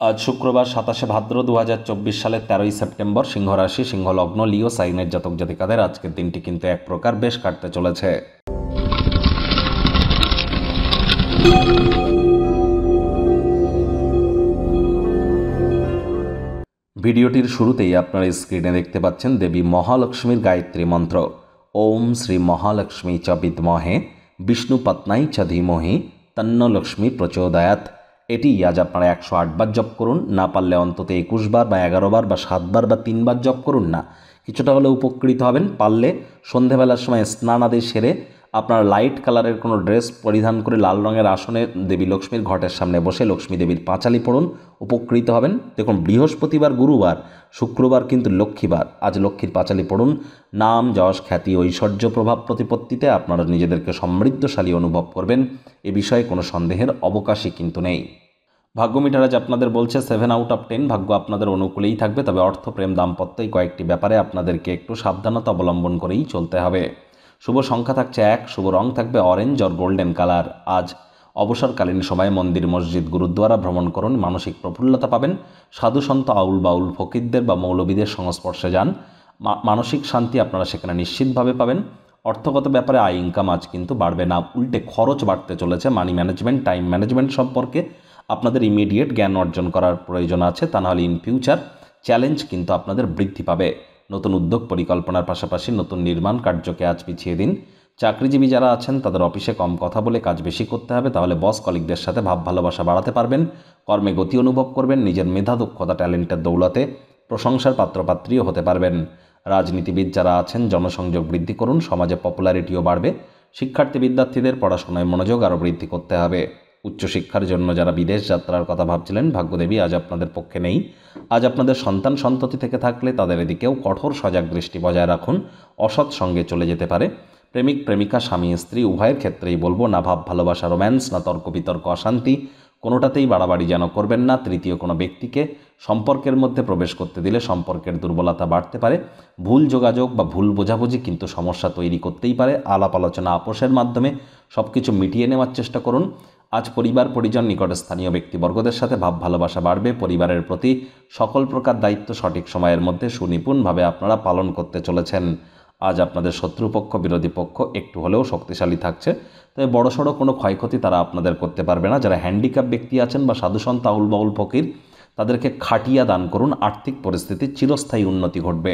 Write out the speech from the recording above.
আজ শুক্রবার ২৭শে ভাদ্র ২০২৪ সালের ১৩ই সেপ্টেম্বর, সিংহ রাশি, সিংহ লগ্ন, লিও সাইনের জাতক জাতিকাদের আজকের দিনটি কিন্তু এক প্রকার বেশ কাটতে চলেছে। ভিডিওটির শুরুতেই আপনারা স্ক্রিনে দেখতে পাচ্ছেন দেবী মহালক্ষ্মীর গায়ত্রী মন্ত্র। ওম শ্রী মহালক্ষ্মী চ বিদ্মহে বিষ্ণুপত্নাই চ ধীমহি তন্ন লক্ষ্মী প্রচোদয়াৎ। এটি আজ আপনারা ১০৮ বার জপ করুন, না পারলে অন্তত ২১ বার বা ১১ বার বা ৭ বার বা ৩ বার জপ করুন না, কিছুটা হলে উপকৃত হবেন। পারলে সন্ধেবেলার সময় স্নান আদি সেরে আপনার লাইট কালারের কোনো ড্রেস পরিধান করে লাল রঙের আসনে দেবী লক্ষ্মীর ঘটের সামনে বসে লক্ষ্মী দেবীর পাঁচালি পড়ুন, উপকৃত হবেন। দেখুন, বৃহস্পতিবার, গুরুবার, শুক্রবার কিন্তু লক্ষ্মীবার। আজ লক্ষ্মীর পাঁচালি পড়ুন। নাম, যশ, খ্যাতি, ঐশ্বর্য প্রভাব প্রতিপত্তিতে আপনারা নিজেদেরকে সমৃদ্ধশালী অনুভব করবেন, এ বিষয়ে কোনো সন্দেহের অবকাশই কিন্তু নেই। ভাগ্য মিটার আজ আপনাদের বলছে 7 আউট অফ 10, ভাগ্য আপনাদের অনুকূলেই থাকবে। তবে অর্থ, প্রেম, দাম্পত্য এই কয়েকটি ব্যাপারে আপনাদেরকে একটু সাবধানতা অবলম্বন করেই চলতে হবে। শুভ সংখ্যা থাকছে 1, শুভ রং থাকবে অরেঞ্জ আর গোল্ডেন কালার। আজ অবসরকালীন সময়ে মন্দির, মসজিদ, গুরুদ্বারা ভ্রমণ করুন, মানসিক প্রফুল্লতা পাবেন। সাধু সন্ত, আউল বাউল, ফকিরদের বা মৌলবীদের সংস্পর্শে যান, মানসিক শান্তি আপনারা সেখানে নিশ্চিতভাবে পাবেন। অর্থগত ব্যাপারে আয় ইনকাম আজ কিন্তু বাড়বে না, উল্টে খরচ বাড়তে চলেছে। মানি ম্যানেজমেন্ট, টাইম ম্যানেজমেন্ট সম্পর্কে আপনাদের ইমিডিয়েট জ্ঞান অর্জন করার প্রয়োজন আছে, তা নাহলে ইন ফিউচার চ্যালেঞ্জ কিন্তু আপনাদের বৃদ্ধি পাবে। নতুন উদ্যোগ পরিকল্পনার পাশাপাশি নতুন নির্মাণ কার্যকে আজ পিছিয়ে দিন। চাকরিজীবী যারা আছেন তাদের অফিসে কম কথা বলে কাজ বেশি করতে হবে, তাহলে বস কলিগদের সাথে ভাব ভালোবাসা বাড়াতে পারবেন। কর্মে গতি অনুভব করবেন, নিজের মেধা, দক্ষতা, ট্যালেন্টের দৌলতে প্রশংসার পাত্রপাত্রীও হতে পারবেন। রাজনীতিবিদ যারা আছেন জনসংযোগ বৃদ্ধি করুন, সমাজে পপুলারিটিও বাড়বে। শিক্ষার্থী বিদ্যার্থীদের পড়াশোনায় মনোযোগ আরও বৃদ্ধি করতে হবে। উচ্চশিক্ষার জন্য যারা বিদেশ যাত্রার কথা ভাবছিলেন, ভাগ্যদেবী আজ আপনাদের পক্ষে নেই। আজ আপনাদের সন্তান সন্ততি থেকে থাকলে তাদের এদিকেও কঠোর সজাগ দৃষ্টি বজায় রাখুন, অসৎ সঙ্গে চলে যেতে পারে। প্রেমিক প্রেমিকা, স্বামী স্ত্রী উভয়ের ক্ষেত্রেই বলবো, না ভাব ভালোবাসা, রোম্যান্স, না তর্ক বিতর্ক, অশান্তি, কোনোটাতেই বাড়াবাড়ি যেন করবেন না। তৃতীয় কোনো ব্যক্তিকে সম্পর্কের মধ্যে প্রবেশ করতে দিলে সম্পর্কের দুর্বলতা বাড়তে পারে। ভুল যোগাযোগ বা ভুল বোঝাবুঝি কিন্তু সমস্যা তৈরি করতেই পারে। আলাপ আলোচনা, আপোষের মাধ্যমে সব কিছু মিটিয়ে নেওয়ার চেষ্টা করুন। আজ পরিবার, পরিজন, নিকটস্থানীয় ব্যক্তিবর্গদের সাথে ভাব ভালোবাসা বাড়বে। পরিবারের প্রতি সকল প্রকার দায়িত্ব সঠিক সময়ের মধ্যে সুনিপুণভাবে আপনারা পালন করতে চলেছেন। আজ আপনাদের শত্রুপক্ষ, বিরোধী পক্ষ একটু হলেও শক্তিশালী থাকছে, তবে বড়সড় কোনো ক্ষয়ক্ষতি তারা আপনাদের করতে পারবে না। যারা হ্যান্ডিক্যাপ ব্যক্তি আছেন বা সাধুসন্ত, আউল বাউল, ফকির, তাদেরকে খাটিয়া দান করুন, আর্থিক পরিস্থিতির চিরস্থায়ী উন্নতি ঘটবে।